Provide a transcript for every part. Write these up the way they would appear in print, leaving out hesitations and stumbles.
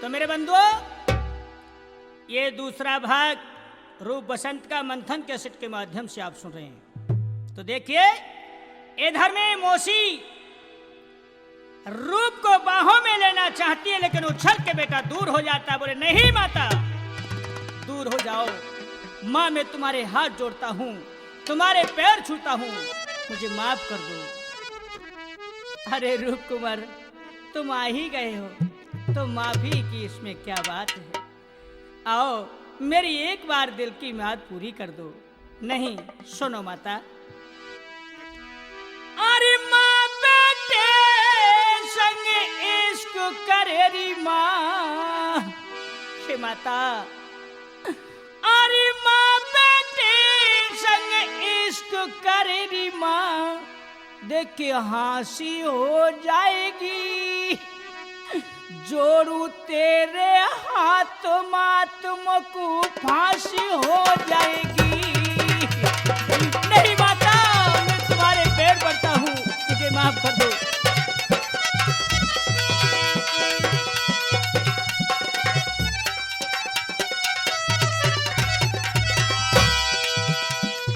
तो मेरे बंधुओं, ये दूसरा भाग रूप बसंत का मंथन कैसेट के माध्यम से आप सुन रहे हैं। तो देखिए, इधर में मौसी रूप को बाहों में लेना चाहती है, लेकिन उछल के बेटा दूर हो जाता है। बोले नहीं माता, दूर हो जाओ। माँ, मैं तुम्हारे हाथ जोड़ता हूँ, तुम्हारे पैर छूता हूँ, मुझे माफ कर दो। अरे रूप कुमार, तुम आ ही गए हो तो माफी की इसमें क्या बात है। आओ, मेरी एक बार दिल की बात पूरी कर दो। नहीं, सुनो माता। अरे माँ बेटे संग इश्क करेरी माँ, हे माता। अरे माँ बेटे संग इश्क करेरी माँ, देख के हंसी हो जाएगी। जोड़ू तेरे हाथ माँ, तुमको फांसी हो जाएगी। नहीं माता, मैं तुम्हारे पैर पड़ता हूँ, मुझे माफ कर दो।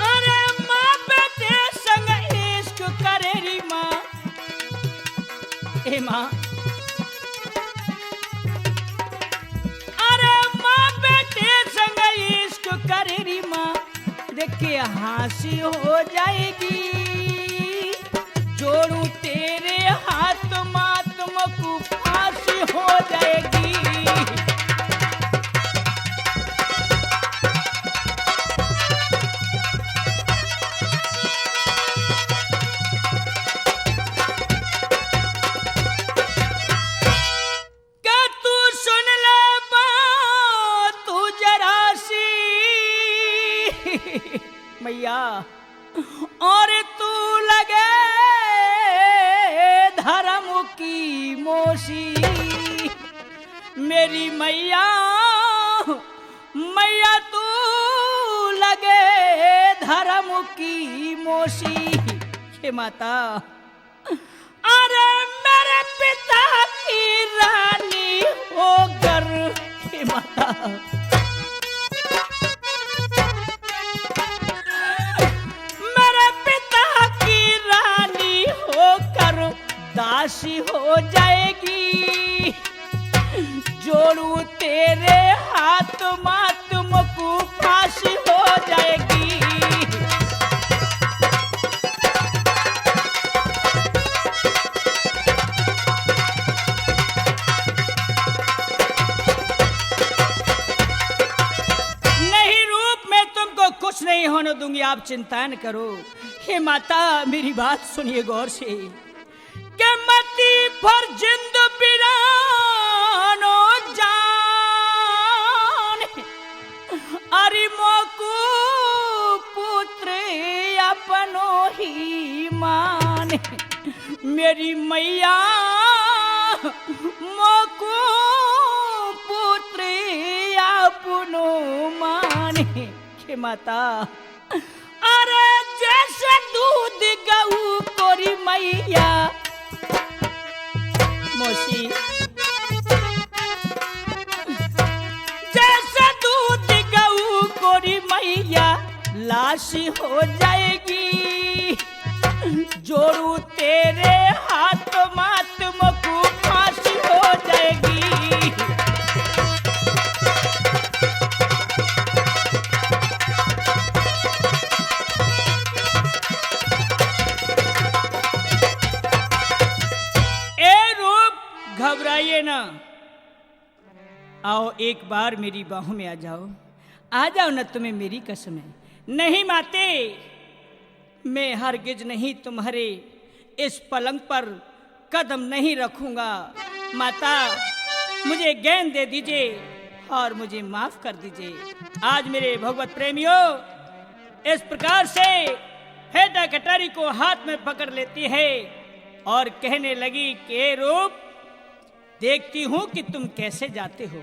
अरे माँ बेटे संग इश्क करेरी माँ, ए माँ। करेरी माँ, देख के हंसी हो जाएगी। जोड़ू तेरे हाथ माँ, तुमको फांसी हो जाएगी। क्या तू सुन ले बात, तू जरा सी मैया, और तू लगे धर्म की मौसी। मेरी मैया, मैया तू लगे धर्म की मौसी। हे माता, अरे मेरे पिता की रानी होकर, हे माता। दासी हो जाएगी। जोड़ू तेरे हाथ माँ, तुमको फांसी हो जाएगी। नहीं रूप, मैं तुमको कुछ नहीं होने दूंगी, आप चिंता न करो। हे माता, मेरी बात सुनिए गौर से। के मती पर जिंद बिरानो जान, अरे मोकू पुत्र अपनो ही मान। मेरी मैया, मोकू पुत्र अपनो मान। हे माता, अरे जैसे दूध गऊ कोरी मैया मौसी, जैसे दूध गऊ कोरी मैया, लाशी हो जाएगी। जोड़ू तेरे हाथ माँ, तुमको फांसी हो जाएगी। घबराइए ना, आओ एक बार मेरी बाहों में आ जाओ। आ जाओ ना, तुम्हें मेरी कसम है। नहीं माते, मैं हरगिज नहीं तुम्हारे इस पलंग पर कदम नहीं रखूंगा। माता, मुझे गेंद दे दीजिए और मुझे माफ कर दीजिए। आज मेरे भगवत प्रेमियों इस प्रकार से फेटा कटारी को हाथ में पकड़ लेती है और कहने लगी कि रूप, देखती हूं कि तुम कैसे जाते हो।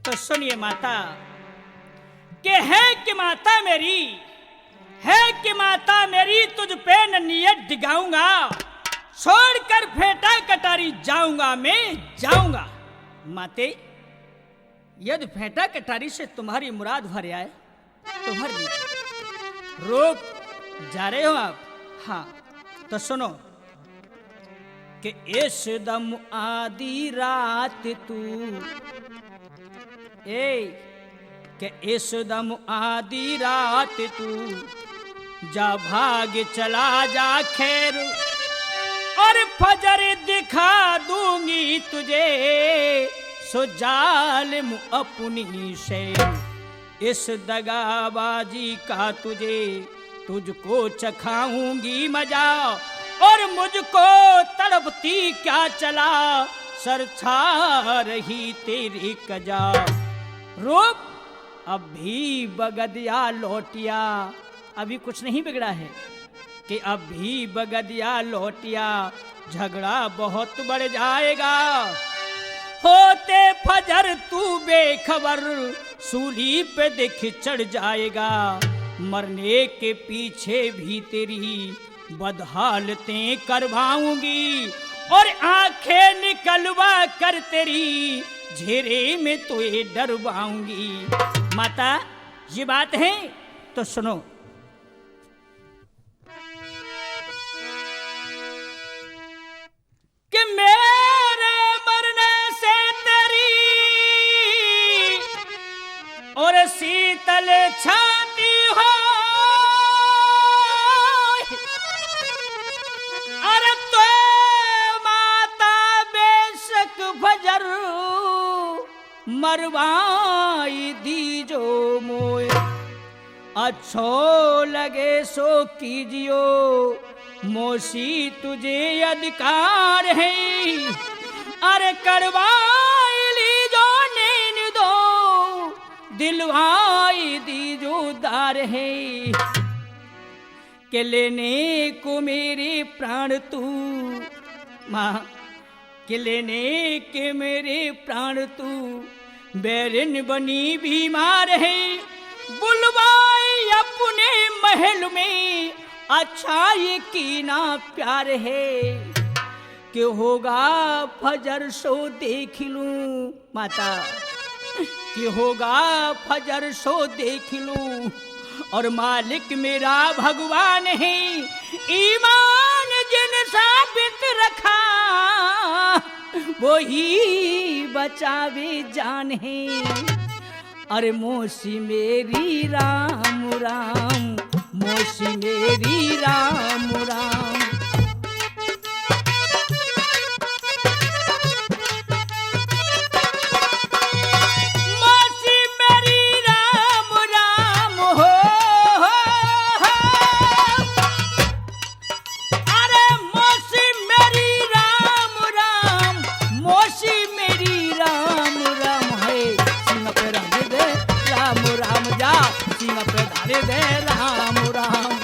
तो सुनिए माता, कि है कि माता मेरी, है कि माता मेरी, तुझ पे न नियत डिगाऊंगा। छोड़कर फेटा कटारी जाऊंगा, मैं जाऊंगा। माते, यदि फेंटा कटारी से तुम्हारी मुराद भर आए तो भर लीजिए। रोक जा रहे हो आप? हाँ, तो सुनो कि इस दम आधी रात तू, कि इस दम आधी रात तू जा भाग चला जा खैर, और फजर दिखा दूंगी तुझे सो जालिम अपनी से। इस दगाबाजी का तुझको चखाऊंगी मजा, और मुझको तड़पती क्या चला सर छा रही तेरी कजा। रुक, अभी बगदिया लौटिया, अभी कुछ नहीं बिगड़ा है कि अभी बगदिया लौटिया, झगड़ा बहुत बढ़ जाएगा। होते फजर तू बेखबर सूली पे देख चढ़ जाएगा, मरने के पीछे भी तेरी बदहालतें करवाऊंगी, और आंखें निकलवा कर तेरी घेरे में तो ये डरवाऊंगी। माता, ये बात है तो सुनो। कि मेरे मरने से तेरी और शीतल छाती हो, अरे तो माता बेशक फजर मरवाई दी जो मोए, अच्छो लगे सो कीजियो, मोसी तुझे अधिकार है, अरे करवाई ली जो नैन दो, दिलवाई दी जो दार है। के लेने को मेरे प्राण तू माँ, के लेने के मेरे प्राण तू बैरन बनी बीमार है, बुलवाई अपने महल में अच्छा ये कीना प्यार है। कि होगा फजर सो देख लूं माता, कि होगा फजर सो देख लूं, और मालिक मेरा भगवान है, ईमान जिन साबित रखा वो ही बचावे जान है। अरे मोसी मेरी राम राम, मोसी मेरी राम राम। मोसी मेरी राम राम हो, अरे मोसी मेरी राम राम, मोसी मेरी राम राम है। सिंह पे रंग दे राम राम जा, सिंह पे धारे दे राम राम।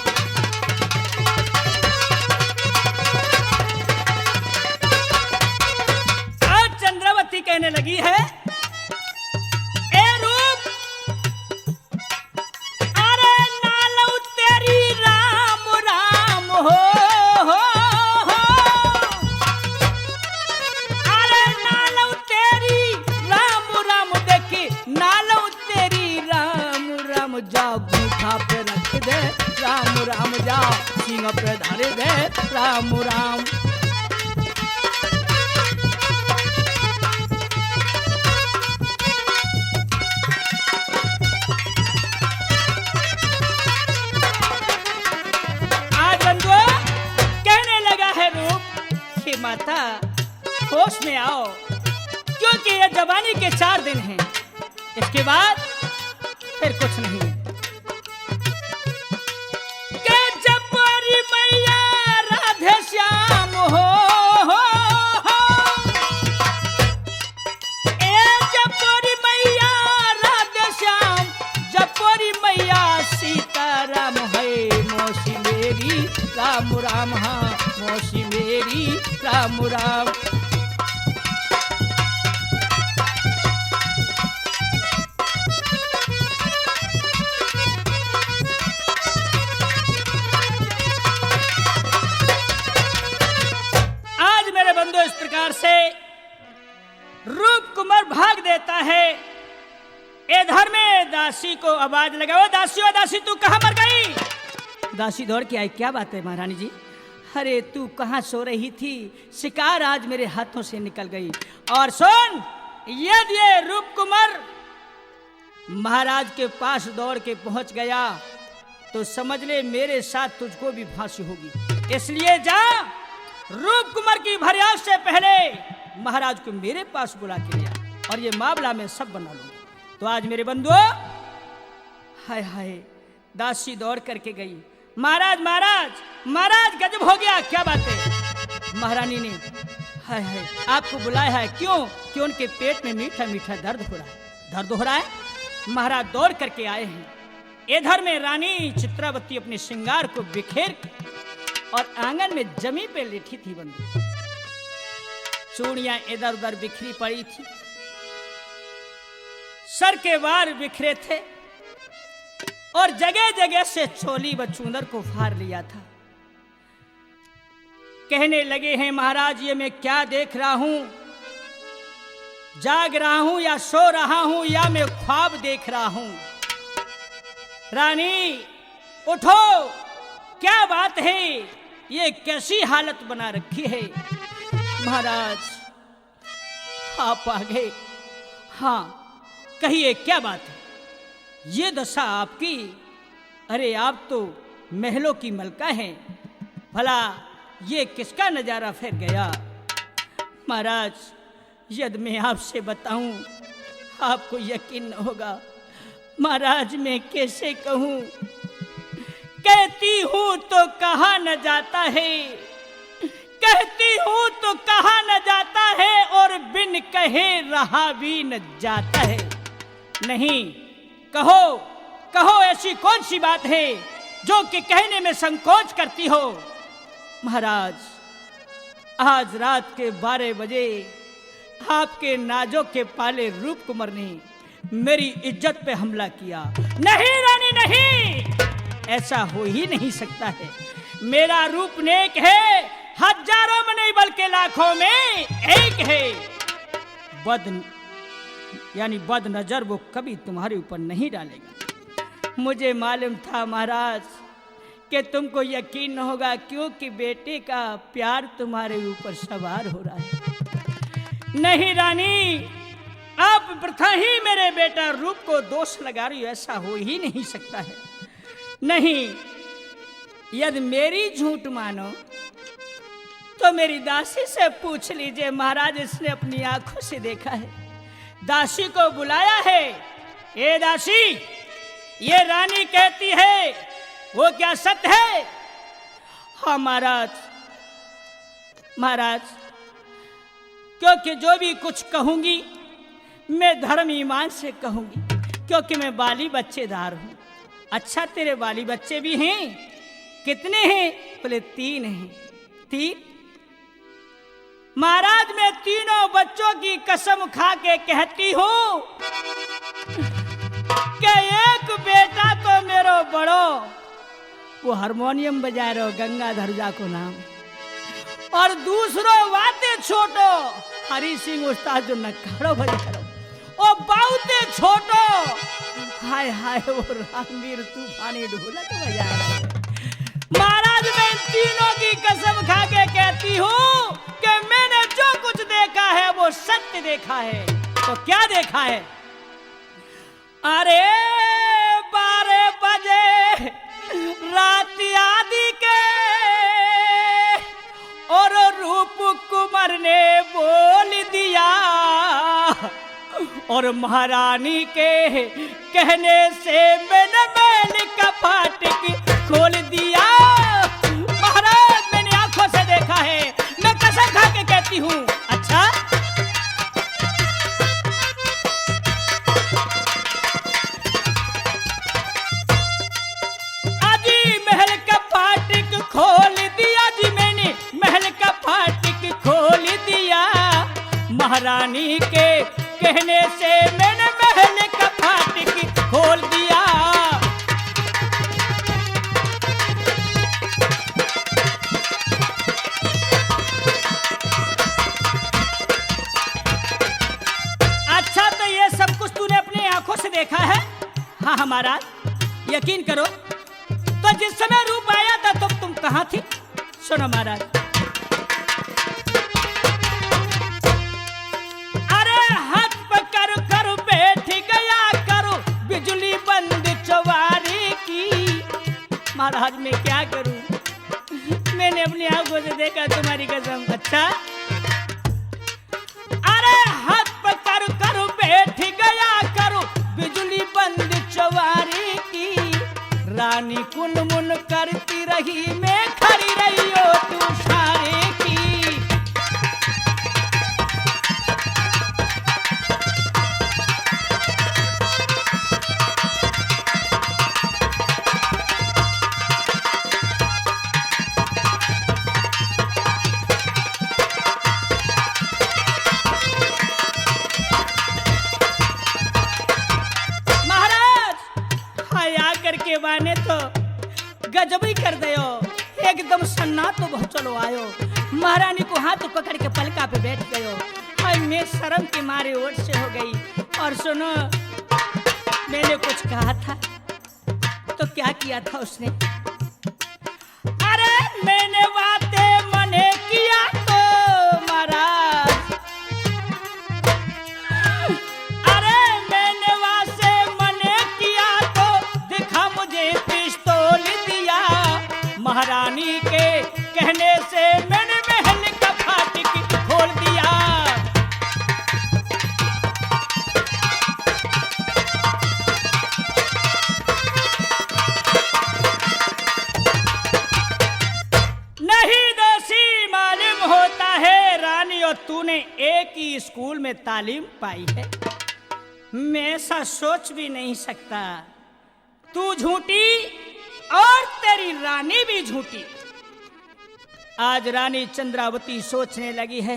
आज चंद्रावती कहने लगी है, ए रूप, अरे नालू तेरी राम राम हो, अरे नालू तेरी राम राम, देखी नालू तेरी राम राम, जा गूठा पे रख दे राम राम जा, सिंह पे धारे दे राम राम। आज बंधुआ कहने लगा है रूप कि माता होश में आओ, क्योंकि ये जवानी के 4 दिन हैं, इसके बाद फिर कुछ नहीं है। के जपरी मैया राधे श्याम हो, ए जपरी मैया राधे श्याम, जपरी मैया सीताराम है, मौसी मेरी राम राम, हाँ मौसी मेरी राम राम। रूप कुमार भाग देता है। इधर में दासी को आवाज लगा, ओ दासी तू कहाँ मर गई? दासी दौड़ के आई, क्या बात है महारानी जी? अरे तू कहाँ सो रही थी? शिकार आज मेरे हाथों से निकल गई। और सुन, यदि ये रूप कुमार महाराज के पास दौड़ के पहुंच गया तो समझ ले मेरे साथ तुझको भी फांसी होगी। इसलिए जा, रूप कुमार की फरियाद से पहले महाराज को मेरे पास बुला के लिया और ये मामला मैं सब बना लूंगा। तो आज मेरे बंधुओं, हाय हाय, दासी दौड़ करके गई, महाराज महाराज महाराज गजब हो गया, क्या बात है? महारानी ने हाय हाय आपको बुलाया है, क्यों? कि उनके पेट में मीठा मीठा दर्द हो रहा है। दर्द हो रहा है? महाराज दौड़ करके आए हैं। इधर में रानी चित्रावती अपने श्रृंगार को बिखेर और आंगन में जमी पे लेटी थी। बंधु, चूड़ियां इधर उधर बिखरी पड़ी थी, सर के वार बिखरे थे और जगह जगह से चोली व चूंदर को फाड़ लिया था। कहने लगे हैं, महाराज ये मैं क्या देख रहा हूं? जाग रहा हूं या सो रहा हूं या मैं ख्वाब देख रहा हूं? रानी उठो, क्या बात है? ये कैसी हालत बना रखी है? महाराज आप आ गए? हाँ कहिए क्या बात है? ये दशा आपकी? अरे आप तो महलों की मलका हैं, भला ये किसका नजारा फिर गया? महाराज यदि मैं आपसे बताऊं आपको यकीन न होगा। महाराज मैं कैसे कहूं? कहती हूं तो कहा न जाता है, कहती हूं तो कहा न जाता है और बिन कहे रहा भी न जाता है। नहीं, कहो कहो, ऐसी कौन सी बात है जो कि कहने में संकोच करती हो? महाराज आज रात के 12 बजे आपके नाजों के पाले रूप कुमार ने मेरी इज्जत पे हमला किया। नहीं रानी नहीं, ऐसा हो ही नहीं सकता है। मेरा रूप नेक है, हजारों में नहीं बल्कि लाखों में एक है। बद नजर वो कभी तुम्हारे ऊपर नहीं डालेगा। मुझे मालूम था महाराज कि तुमको यकीन न होगा, क्योंकि बेटे का प्यार तुम्हारे ऊपर सवार हो रहा है। नहीं रानी, आप प्रथा ही मेरे बेटा रूप को दोष लगा रही हो, ऐसा हो ही नहीं सकता है। नहीं, यदि मेरी झूठ मानो तो मेरी दासी से पूछ लीजिए। महाराज इसने अपनी आंखों से देखा है। दासी को बुलाया है। ए दासी, ये रानी कहती है वो क्या सत्य है? हाँ महाराज, महाराज क्योंकि जो भी कुछ कहूंगी मैं धर्म ईमान से कहूंगी, क्योंकि मैं बाली बच्चेदार हूं। अच्छा तेरे बाली बच्चे भी हैं? कितने हैं? बोले 3 हैं। 3? महाराज मैं तीनों बच्चों की कसम खा के कहती हूं कि एक बेटा तो मेरो बड़ो, वो हारमोनियम बजाए रहो, गंगाधर जा को नाम, और दूसरो वाते छोटो, हरी सिंह उस्ताद जो नखाड़ो बजा रहो, ओ बाउते छोटो, हाय हाय वो रामवीर तूफानी ढोलक बजा रहे। महाराज मैं इन तीनों की कसम खा के कहती हूँ कि मैंने जो कुछ देखा है वो सत्य देखा है। तो क्या देखा है? अरे 12 बजे रात आदि के और रूप कुमार ने बोल दिया और महारानी के कहने से मैंने मैल का फाटक खोल दिया। महाराज मैंने आंखों से देखा है, मैं कसम खा के कहती हूँ। अच्छा आजी महल का फाटक खोल दिया जी, मैंने महल का फाटक खोल दिया। महारानी के कहने से मैंने महल का फाटक खोल दिया। देखा है? हाँ हमारा यकीन करो। तो जिस समय रूप आया था तो तुम कहाँ थी? सुनो महाराज, अरे हाथ पकड़ कर बैठ गया करो बिजली बंद चवारी की। महाराज मैं क्या करूं, मैंने अपनी आंखों से देखा, तुम्हारी कसम। अच्छा, अरे हाथ पकड़ कर बैठ गया करो बिजली बंद चवारी की। रानी कुन मुन करती रही, मैं खड़ी रही हो तू सारे की। के बाने तो गजब ही कर दयो, एकदम सन्ना तो बहुत चलो आयो। महारानी को हाथ पकड़ के पलका पे बैठ गयो। हाय मैं शर्म के मारे ओट से हो गई। और सुनो, मैंने कुछ कहा था तो क्या किया था उसने? अरे मैंने बातें मने किया तो महाराज, अरे मैंने वासे मने किया तो दिखा मुझे पिस्तौल दिया। महारानी के कहने से मैंने महल का फाटक खोल दिया। नहीं दोषी मालूम होता है रानी, और तूने एक ही स्कूल में तालीम पाई है। मैं ऐसा सोच भी नहीं सकता। तू झूठी और तेरी रानी भी झूठी। आज रानी चंद्रावती सोचने लगी है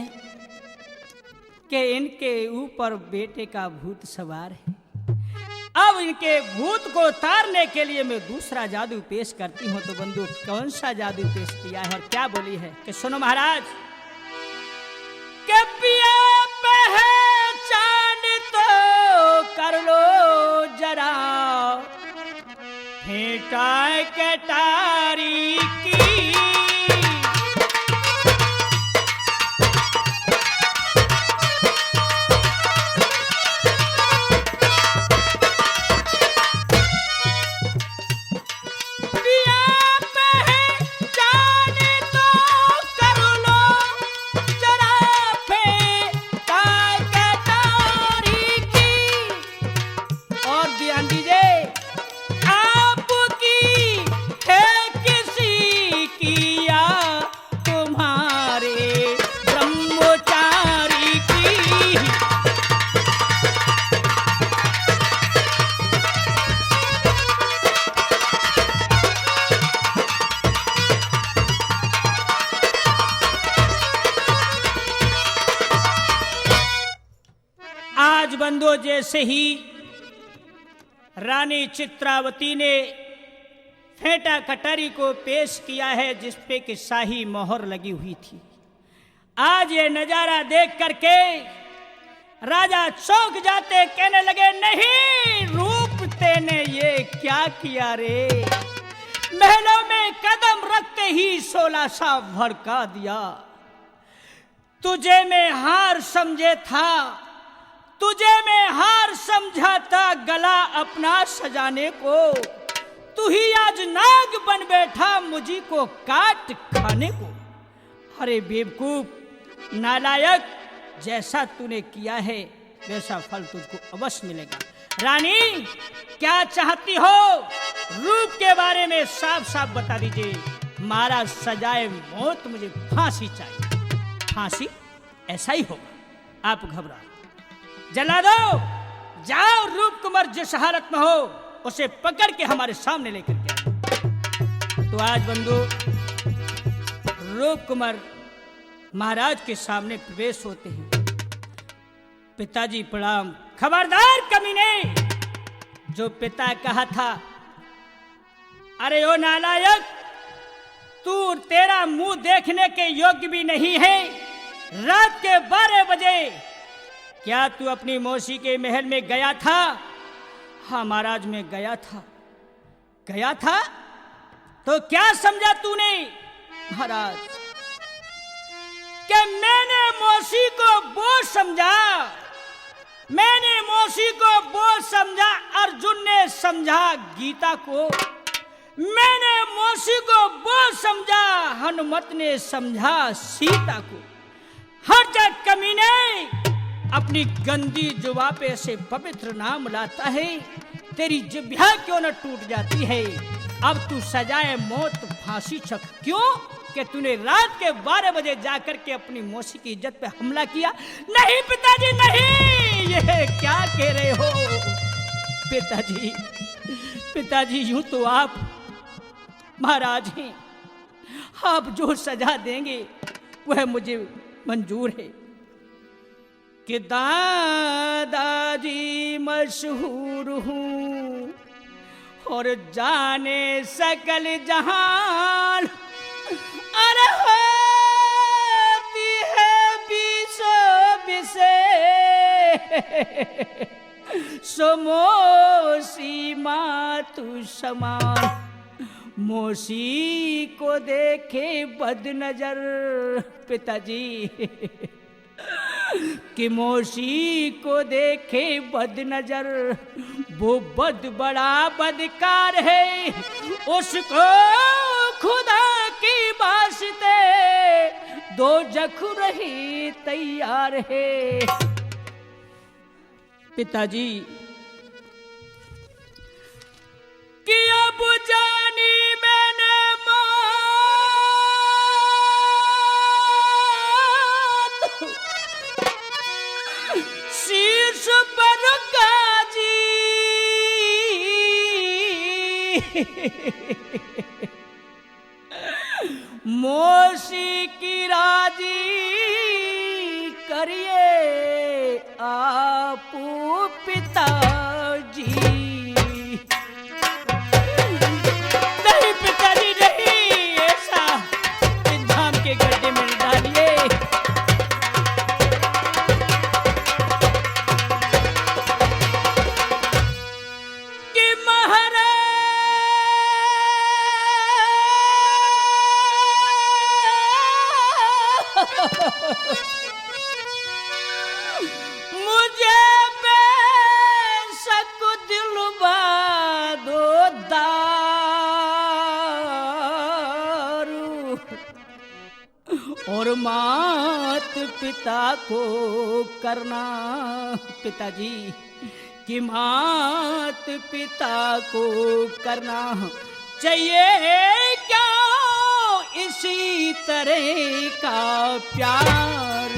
कि इनके ऊपर बेटे का भूत सवार है। अब इनके भूत को उतारने के लिए मैं दूसरा जादू पेश करती हूं। तो बंधु कौन सा जादू पेश किया है और क्या बोली है कि सुनो महाराज, के पिया पहचान तो कर लो जरा, फेंटा कटारी की। बंदो जैसे ही रानी चित्रावती ने फेंटा कटारी को पेश किया है जिस पे कि शाही मोहर लगी हुई थी, आज ये नजारा देख करके राजा चौंक जाते, कहने लगे नहीं रूप तेने ये क्या किया रे। महलों में कदम रखते ही 16 सा भड़का दिया। तुझे मैं हार समझे था, तुझे मैं हार समझा था गला अपना सजाने को। तू ही आज नाग बन बैठा मुझी को काट खाने को। अरे बेवकूफ नालायक, जैसा तूने किया है वैसा फल तुझको अवश्य मिलेगा। रानी क्या चाहती हो? रूप के बारे में साफ साफ बता दीजिए। महाराज सजाए मौत, मुझे फांसी चाहिए। फांसी? ऐसा ही होगा, आप घबरा जला दो। जाओ रूप कुमार जिस हालत में हो उसे पकड़ के हमारे सामने लेकर के। तो आज बंधु रूप कुमार महाराज के सामने प्रवेश होते हैं। पिताजी प्रणाम। खबरदार कमीने, जो पिता कहा था, अरे ओ नालायक, तू तेरा मुंह देखने के योग्य भी नहीं है। रात के 12 बजे क्या तू अपनी मौसी के महल में गया था? हाँ महाराज, मैं गया था तो क्या समझा तूने महाराज? कि मैंने मौसी को बोझ समझा, मैंने मौसी को बोझ समझा, अर्जुन ने समझा गीता को। मैंने मौसी को बोझ समझा, हनुमत ने समझा सीता को। हर जग कमीने अपनी गंदी जुबां पे ऐसे पवित्र नाम लाता है, तेरी जिह्वा क्यों न टूट जाती है? अब तू सजाए मौत फांसी चख। क्यों? कि तूने रात के 12 बजे जाकर के अपनी मौसी की इज्जत पे हमला किया। नहीं पिताजी नहीं, ये क्या कह रहे हो पिताजी? पिताजी यूं तो आप महाराज हैं, आप जो सजा देंगे वह मुझे मंजूर है। कि दादाजी मशहूर हूँ और जाने सकल जहान, अरे होती है बिसे समोसी मातु समान। मौसी को देखे बद नजर पिताजी, कि मौसी को देखे बद नजर, वो बद बड़ा बदकार है, उसको खुदा की वास्ते दो जख रही तैयार है। पिताजी कि अब जानी मैंने शीर्ष पर गाजी, मौसी की राजी करिए आप पिताजी। नहीं पिताजी नहीं, ऐसा धाम के गड्ढे में डालिए। मुझे बेशक दिलवा दो दारू, और मात पिता को करना पिताजी, कि मात पिता को करना चाहिए क्या इसी तरह का प्यार।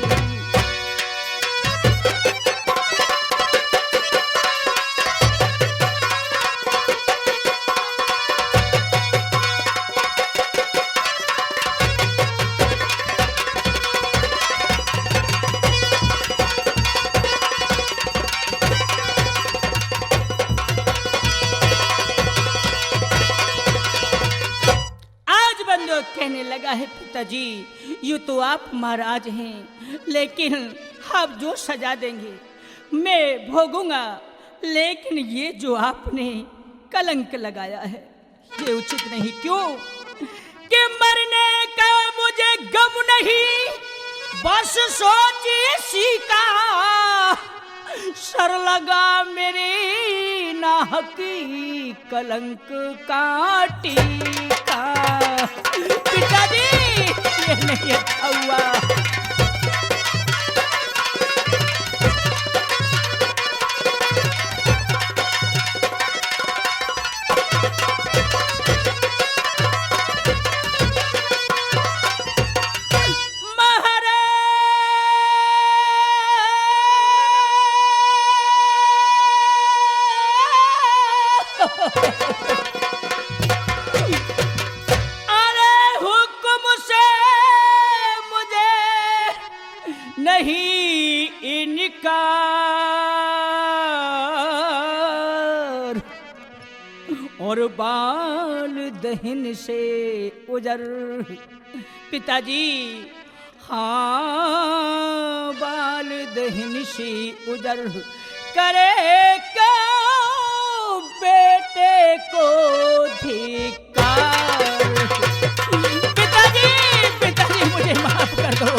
कहने लगा है पिताजी, यूँ तो आप महाराज हैं, लेकिन आप जो सजा देंगे मैं भोगूंगा, लेकिन ये जो आपने कलंक लगाया है ये उचित नहीं। क्यों? कि मरने का मुझे गम नहीं, बस सोचिए सीका, सर लगा मेरी नाहकी कलंक काटी का। पिताजी ये नहीं अच्छा हुआ। नहीं इनकार, और बाल दहन से उजर। पिताजी हाँ, बाल दहन से उजर करे क्या बेटे को धिक्कार। पिताजी मुझे माफ कर दो।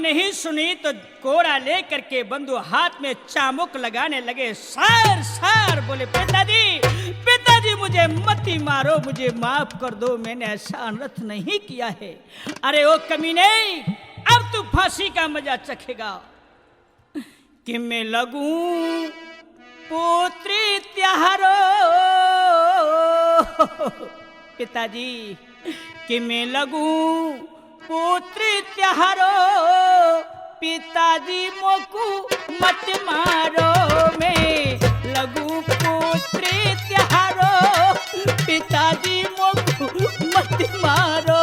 नहीं सुनी तो कोड़ा लेकर के बंधु हाथ में चामुक लगाने लगे। सार सार बोले, पिताजी मुझे मत ही मारो, मुझे माफ कर दो, मैंने ऐसा अनर्थ नहीं किया है। अरे ओ कमीने, अब तू फांसी का मजा चखेगा। कि मैं लगूं पुत्री त्यारो, पिताजी कि मैं लगूं पुत्री त्यारो, पिताजी मोकू मत मारो। मैं लगू पुत्री त्यारो, पिताजी मोकू मत मारो।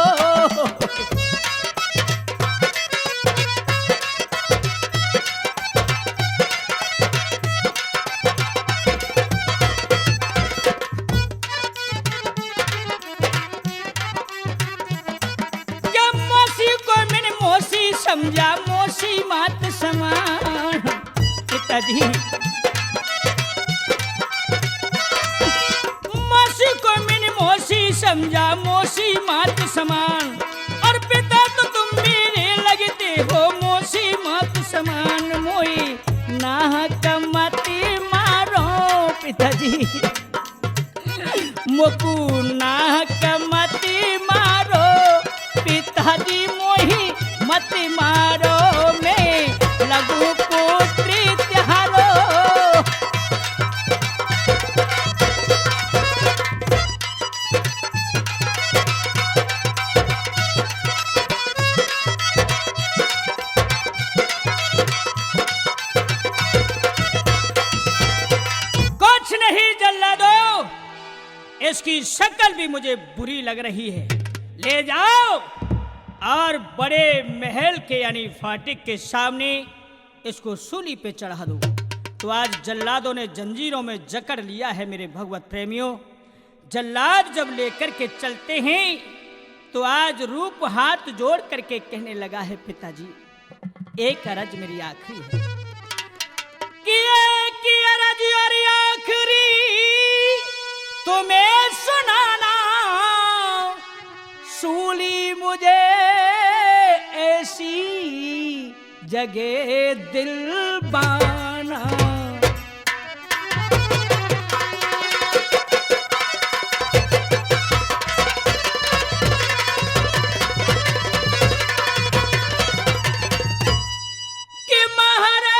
समझा मोसी मात समान। पिताजी मोसी को मैंने मोसी समझा, मोसी मात समान। और पिता तो तुम मेरे लगते हो मोसी मात समान। मोई नाहक मत मारो, पिताजी मोकू नाहक मत मारो, पिताजी मोही मत मारो। मैं लगू पुत्री त्यारो। कुछ नहीं जल्लादो, इसकी शक्ल भी मुझे बुरी लग रही है। ले जाओ और बड़े महल के यानी फाटक के सामने इसको सूली पे चढ़ा दो। तो आज जल्लादों ने जंजीरों में जकड़ लिया है मेरे भगवत प्रेमियों। जल्लाद जब लेकर के चलते हैं तो आज रूप हाथ जोड़ करके कहने लगा है, पिताजी एक अरज मेरी आखिरी है। कि अरज और आखिरी तुम्हें सुनाना, सूली मुझे ऐसी जगह दिल बाना। कि महाराज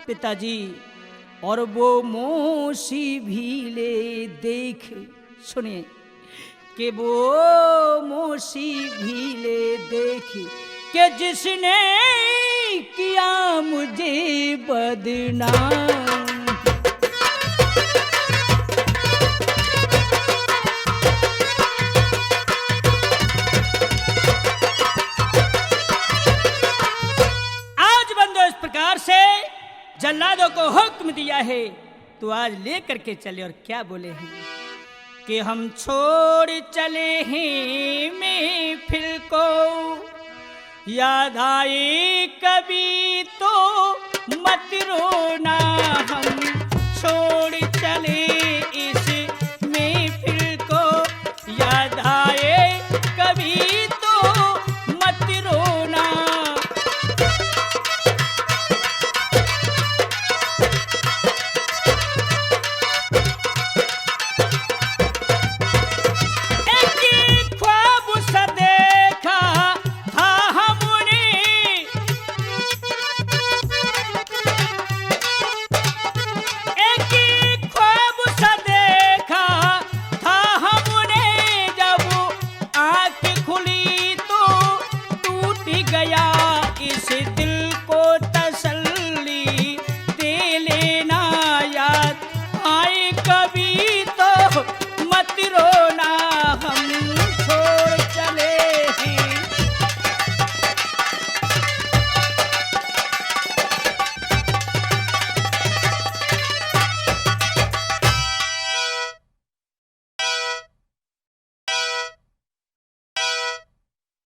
पिताजी और वो मोसी भी ले देख, सुनिए कि वो मोसी भी ले देख कि जिसने किया मुझे बदनाम। आज बंदो इस प्रकार से जल्लादों को हुक्म दिया है तो आज लेकर के चले। और क्या बोले हैं कि हम छोड़ चले हैं महफिल को, याद आए कभी तो मत रोना। हम छोड़ चले इस महफिल को, याद आए कभी तो मत रोना। गया इस